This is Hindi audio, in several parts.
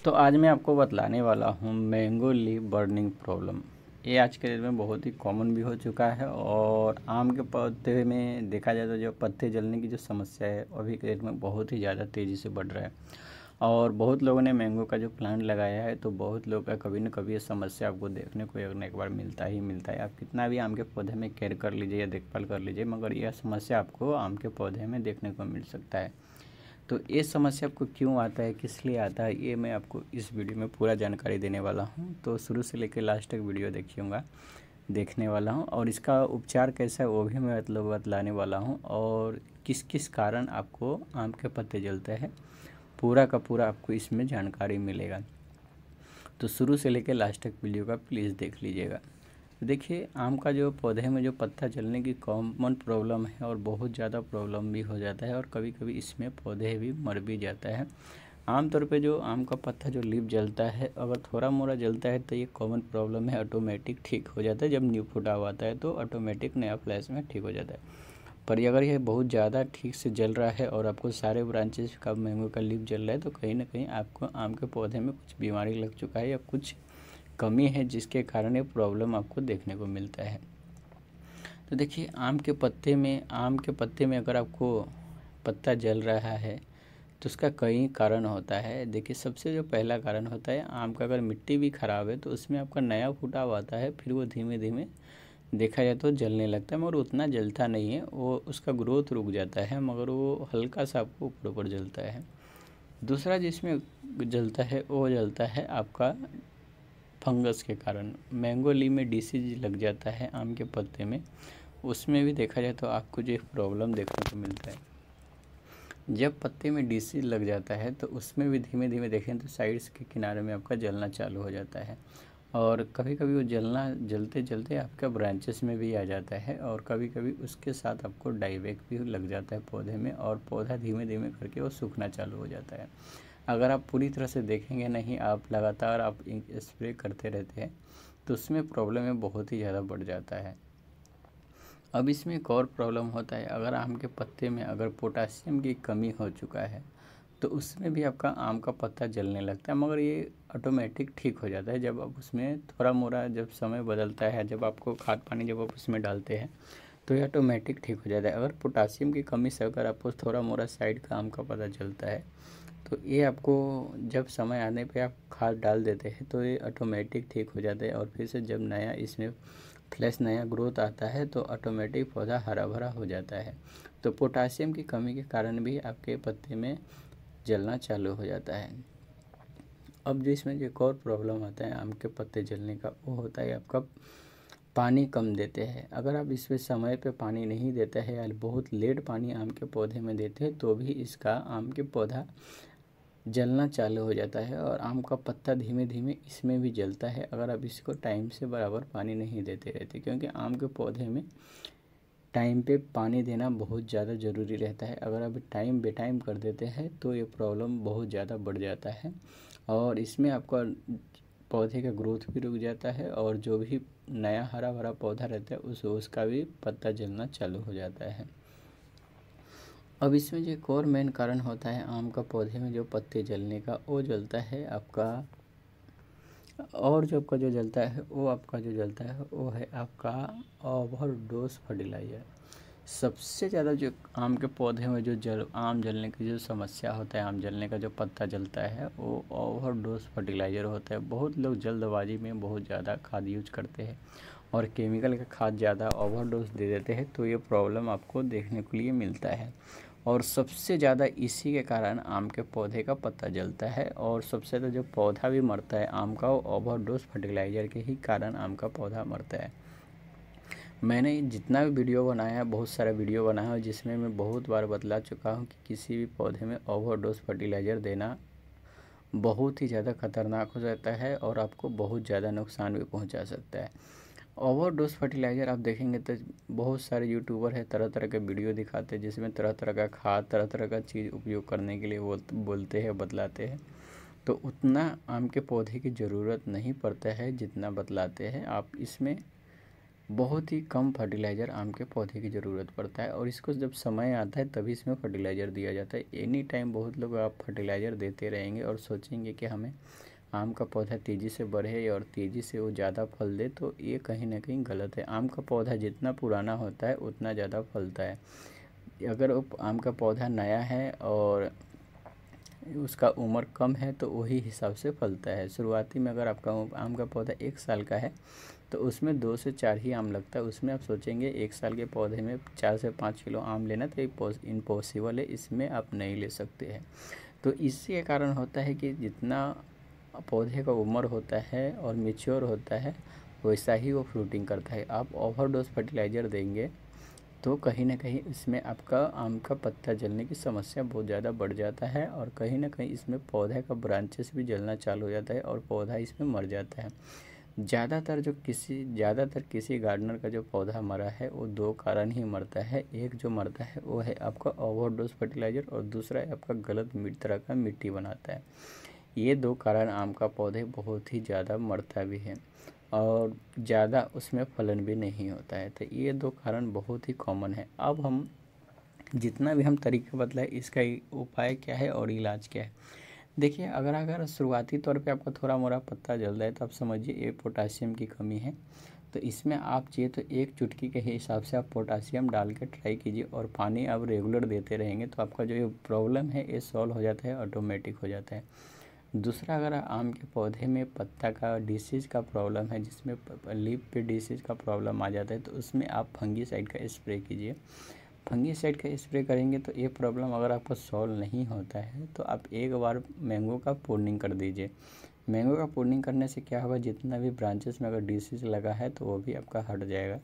तो आज मैं आपको बतलाने वाला हूँ मैंगो लीफ बर्निंग प्रॉब्लम। ये आज के डेट में बहुत ही कॉमन भी हो चुका है और आम के पौधे में देखा जाए तो जो पत्ते जलने की जो समस्या है अभी के डेट में बहुत ही ज़्यादा तेज़ी से बढ़ रहा है। और बहुत लोगों ने मैंगो का जो प्लांट लगाया है तो बहुत लोग का कभी न कभी ये समस्या आपको देखने को एक बार मिलता ही मिलता है। आप कितना भी आम के पौधे में केयर कर लीजिए या देखभाल कर लीजिए मगर यह समस्या आपको आम के पौधे में देखने को मिल सकता है। तो ये समस्या आपको क्यों आता है, किस लिए आता है, ये मैं आपको इस वीडियो में पूरा जानकारी देने वाला हूँ। तो शुरू से लेकर लास्ट तक वीडियो देखने वाला हूँ और इसका उपचार कैसा है वो भी मैं बतलाने वाला हूँ और किस किस कारण आपको आम के पत्ते जलते हैं पूरा का पूरा आपको इसमें जानकारी मिलेगा। तो शुरू से लेकर लास्ट तक वीडियो का प्लीज़ देख लीजिएगा। देखिए, आम का जो पौधे में जो पत्ता जलने की कॉमन प्रॉब्लम है और बहुत ज़्यादा प्रॉब्लम भी हो जाता है और कभी कभी इसमें पौधे भी मर भी जाता है। आमतौर पे जो आम का पत्ता जो लीफ जलता है अगर थोड़ा मोड़ा जलता है तो ये कॉमन प्रॉब्लम है, ऑटोमेटिक ठीक हो जाता है। जब न्यू फुटा हुआ आता है तो ऑटोमेटिक नया फ्लैश में ठीक हो जाता है। पर अगर ये बहुत ज़्यादा ठीक से जल रहा है और आपको सारे ब्रांचेस का मैंगो का लीफ जल रहा है तो कहीं ना कहीं आपको आम के पौधे में कुछ बीमारी लग चुका है या कुछ कमी है जिसके कारण ये प्रॉब्लम आपको देखने को मिलता है। तो देखिए, आम के पत्ते में अगर आपको पत्ता जल रहा है तो उसका कई कारण होता है। देखिए, सबसे जो पहला कारण होता है आम का अगर मिट्टी भी ख़राब है तो उसमें आपका नया फूटा हुआ आता है, फिर वो धीमे धीमे देखा जाए तो जलने लगता है मगर उतना जलता नहीं है, वो उसका ग्रोथ रुक जाता है मगर वो हल्का सा आपको ऊपर ऊपर जलता है। दूसरा जिसमें जलता है वो जलता है आपका फंगस के कारण। मैंगो लीफ में डिसीज लग जाता है आम के पत्ते में, उसमें भी देखा जाए तो आपको जो प्रॉब्लम देखने को मिलता है। जब पत्ते में डिसीज लग जाता है तो उसमें भी धीमे धीमे देखें तो साइड्स के किनारे में आपका जलना चालू हो जाता है और कभी कभी वो जलते जलते आपका ब्रांचेस में भी आ जाता है और कभी कभी उसके साथ आपको डाईबैक भी लग जाता है पौधे में और पौधा धीमे धीमे करके वो सूखना चालू हो जाता है। अगर आप पूरी तरह से देखेंगे नहीं, आप लगातार आप स्प्रे करते रहते हैं तो उसमें प्रॉब्लम में बहुत ही ज़्यादा बढ़ जाता है। अब इसमें एक और प्रॉब्लम होता है, अगर आम के पत्ते में अगर पोटासियम की कमी हो चुका है तो उसमें भी आपका आम का पत्ता जलने लगता है मगर ये ऑटोमेटिक ठीक हो जाता है जब आप उसमें थोड़ा मोड़ा जब समय बदलता है, जब आपको खाद पानी जब आप उसमें डालते हैं तो ये ऑटोमेटिक ठीक हो जाता है। अगर पोटासियम की कमी से अगर आपको थोड़ा मोड़ा साइड का आम का पत्ता जलता है तो ये आपको जब समय आने पे आप खाद डाल देते हैं तो ये ऑटोमेटिक ठीक हो जाता है और फिर से जब नया इसमें फ्लैश नया ग्रोथ आता है तो ऑटोमेटिक पौधा हरा भरा हो जाता है। तो पोटासियम की कमी के कारण भी आपके पत्ते में जलना चालू हो जाता है। अब जो इसमें जो एक और प्रॉब्लम आता है आम के पत्ते जलने का वो होता है आपका पानी कम देते हैं। अगर आप इसमें समय पे पानी नहीं देते हैं या बहुत लेट पानी आम के पौधे में देते हैं तो भी इसका आम के पौधा जलना चालू हो जाता है और आम का पत्ता धीमे धीमे इसमें भी जलता है अगर आप इसको टाइम से बराबर पानी नहीं देते रहते, क्योंकि आम के पौधे में टाइम पे पानी देना बहुत ज़्यादा ज़रूरी रहता है। अगर आप टाइम बेटाइम कर देते हैं तो ये प्रॉब्लम बहुत ज़्यादा बढ़ जाता है और इसमें आपका पौधे का ग्रोथ भी रुक जाता है और जो भी नया हरा भरा पौधा रहता है उसका भी पत्ता जलना चालू हो जाता है। अब इसमें जो एक और मेन कारण होता है आम का पौधे में जो पत्ते जलने का वो जलता है आपका, और जो आपका जो जलता है वो आपका जो जलता है वो है आपका ओवरडोज फर्टिलाइज़र। सबसे ज़्यादा जो आम के पौधे में जो आम जलने की जो समस्या होता है, आम जलने का जो पत्ता जलता है वो ओवरडोज फर्टिलाइज़र होता है। बहुत लोग जल्दबाजी में बहुत ज़्यादा खाद यूज करते हैं और केमिकल का खाद ज़्यादा ओवरडोज दे देते हैं तो ये प्रॉब्लम आपको देखने के लिए मिलता है और सबसे ज़्यादा इसी के कारण आम के पौधे का पत्ता जलता है और सबसे ज़्यादा जो पौधा भी मरता है आम का वो ओवरडोज फर्टिलाइज़र के ही कारण आम का पौधा मरता है। मैंने जितना भी वीडियो बनाया है, बहुत सारा वीडियो बनाया है जिसमें मैं बहुत बार बतला चुका हूँ कि किसी भी पौधे में ओवरडोज फर्टिलाइज़र देना बहुत ही ज़्यादा खतरनाक हो जाता है और आपको बहुत ज़्यादा नुकसान भी पहुँचा सकता है। ओवरडोज फर्टिलाइज़र आप देखेंगे तो बहुत सारे यूट्यूबर है तरह तरह के वीडियो दिखाते हैं जिसमें तरह तरह का खाद तरह तरह का चीज़ उपयोग करने के लिए बोलते हैं, बतलाते हैं। तो उतना आम के पौधे की ज़रूरत नहीं पड़ता है जितना बतलाते हैं। आप इसमें बहुत ही कम फर्टिलाइज़र आम के पौधे की ज़रूरत पड़ता है और इसको जब समय आता है तभी इसमें फर्टिलाइज़र दिया जाता है। एनी टाइम बहुत लोग आप फर्टिलाइज़र देते रहेंगे और सोचेंगे कि हमें आम का पौधा तेज़ी से बढ़े और तेज़ी से वो ज़्यादा फल दे, तो ये कहीं ना कहीं गलत है। आम का पौधा जितना पुराना होता है उतना ज़्यादा फलता है। अगर वो आम का पौधा नया है और उसका उम्र कम है तो वही हिसाब से फलता है। शुरुआती में अगर आपका आम का पौधा 1 साल का है तो उसमें 2 से 4 ही आम लगता है। उसमें आप सोचेंगे 1 साल के पौधे में 4 से 5 किलो आम लेना तो इम्पॉसिबल है, इसमें आप नहीं ले सकते हैं। तो इसके कारण होता है कि जितना पौधे का उम्र होता है और मैच्योर होता है वैसा ही वो फ्रूटिंग करता है। आप ओवरडोज फर्टिलाइज़र देंगे तो कहीं ना कहीं इसमें आपका आम का पत्ता जलने की समस्या बहुत ज़्यादा बढ़ जाता है और कहीं ना कहीं इसमें पौधे का ब्रांचेस भी जलना चालू हो जाता है और पौधा इसमें मर जाता है। ज़्यादातर किसी गार्डनर का जो पौधा मरा है वो 2 कारण ही मरता है। एक जो मरता है वो है आपका ओवरडोज फर्टिलाइज़र और दूसरा है आपका गलत तरह का मिट्टी बनाता है। ये 2 कारण आम का पौधे बहुत ही ज़्यादा मरता भी है और ज़्यादा उसमें फलन भी नहीं होता है। तो ये 2 कारण बहुत ही कॉमन है। अब हम जितना भी हम तरीका बतलाए इसका उपाय क्या है और इलाज क्या है। देखिए, अगर शुरुआती तौर पे आपका थोड़ा मोड़ा पत्ता जल रहा है तो आप समझिए ये पोटासियम की कमी है। तो इसमें आप चाहिए तो 1 चुटकी के हिसाब से आप पोटासियम डाल के ट्राई कीजिए और पानी आप रेगुलर देते रहेंगे तो आपका जो ये प्रॉब्लम है ये सॉल्व हो जाता है, ऑटोमेटिक हो जाता है। दूसरा, अगर आम के पौधे में पत्ता का डिसीज़ का प्रॉब्लम है, जिसमें लीफ पे डिसीज़ का प्रॉब्लम आ जाता है, तो उसमें आप फंगीसाइड का स्प्रे कीजिए। फंगीसाइड का स्प्रे करेंगे तो ये प्रॉब्लम अगर आपको सॉल्व नहीं होता है तो आप एक बार मैंगो का प्रूनिंग कर दीजिए। मैंगो का प्रूनिंग करने से क्या होगा, जितना भी ब्रांचेस में अगर डिसीज़ लगा है तो वो भी आपका हट जाएगा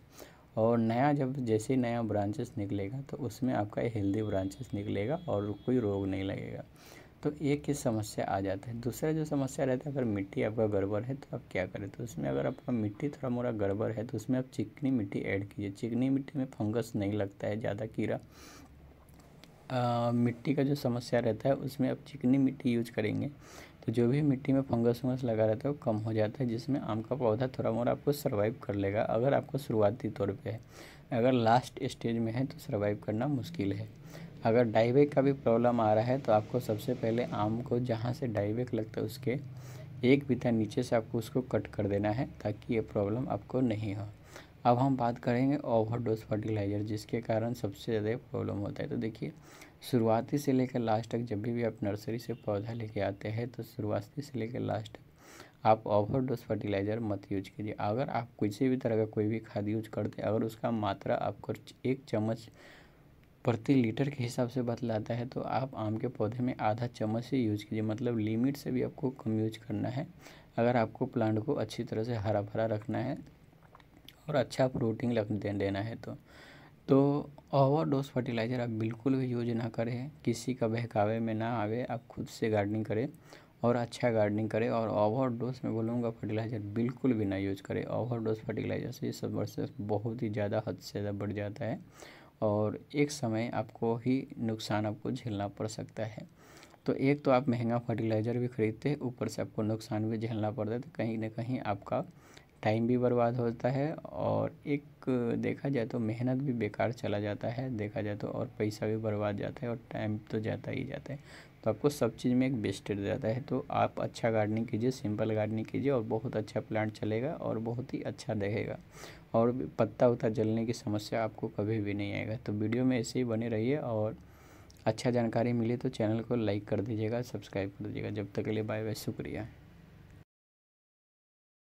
और जैसे ही नया ब्रांचेस निकलेगा तो उसमें आपका हेल्दी ब्रांचेस निकलेगा और कोई रोग नहीं लगेगा। तो एक ही समस्या आ जाता है। दूसरा जो समस्या रहता है, अगर मिट्टी आपका गड़बड़ है तो आप क्या करें, तो उसमें अगर आपका मिट्टी थोड़ा मोड़ा गड़बड़ है तो उसमें आप चिकनी मिट्टी ऐड कीजिए। चिकनी मिट्टी में फंगस नहीं लगता है, ज़्यादा कीड़ा मिट्टी का जो समस्या रहता है उसमें आप चिकनी मिट्टी यूज करेंगे तो जो भी मिट्टी में फंगस वंगस लगा रहता है वो कम हो जाता है, जिसमें आम का पौधा थोड़ा मोड़ा आपको सर्वाइव कर लेगा। अगर आपको शुरुआती तौर पे है, अगर लास्ट स्टेज में है तो सर्वाइव करना मुश्किल है। अगर डाईबैक का भी प्रॉब्लम आ रहा है तो आपको सबसे पहले आम को जहाँ से डाईबैक लगता है उसके 1 बित्ता नीचे से आपको उसको कट कर देना है ताकि ये प्रॉब्लम आपको नहीं हो। अब हम बात करेंगे ओवरडोज फर्टिलाइज़र, जिसके कारण सबसे ज़्यादा प्रॉब्लम होता है। तो देखिए, शुरुआती से लेकर लास्ट तक जब भी आप नर्सरी से पौधा लेके आते हैं तो शुरुआती से लेकर लास्ट तक आप ओवरडोज फर्टिलाइज़र मत यूज कीजिए। अगर आप किसी भी तरह का कोई भी खाद यूज करते हैं, अगर उसका मात्रा आपको 1 चम्मच प्रति लीटर के हिसाब से बतलाता है तो आप आम के पौधे में आधा चम्मच ही यूज कीजिए, मतलब लिमिट से भी आपको कम यूज करना है अगर आपको प्लांट को अच्छी तरह से हरा भरा रखना है और अच्छा फ्रूटिंग देना है। तो ओवरडोज फर्टिलाइज़र आप बिल्कुल भी यूज ना करें, किसी का बहकावे में ना आवे, आप खुद से गार्डनिंग करें और अच्छा गार्डनिंग करें। और ओवरडोज में बोलूँगा फर्टिलाइज़र बिल्कुल भी ना यूज करें। ओवरडोज फर्टिलाइज़र से ये सब वर्षे बहुत ही ज़्यादा हद से ज़्यादा बढ़ जाता है और एक समय आपको ही नुकसान आपको झेलना पड़ सकता है। तो एक तो आप महंगा फर्टिलाइज़र भी खरीदते हैं, ऊपर से आपको नुकसान भी झेलना पड़ता है, तो कहीं ना कहीं आपका टाइम भी बर्बाद होता है और एक देखा जाए तो मेहनत भी बेकार चला जाता है देखा जाए तो, और पैसा भी बर्बाद जाता है और टाइम तो जाता ही जाता है। तो आपको सब चीज़ में एक वेस्टेज जाता है। तो आप अच्छा गार्डनिंग कीजिए, सिंपल गार्डनिंग कीजिए और बहुत अच्छा प्लांट चलेगा और बहुत ही अच्छा रहेगा और पत्ता उत्ता जलने की समस्या आपको कभी भी नहीं आएगा। तो वीडियो में ऐसे ही बने रहिए और अच्छा जानकारी मिली तो चैनल को लाइक कर दीजिएगा, सब्सक्राइब कर दीजिएगा। जब तक के लिए बाय बाय, शुक्रिया।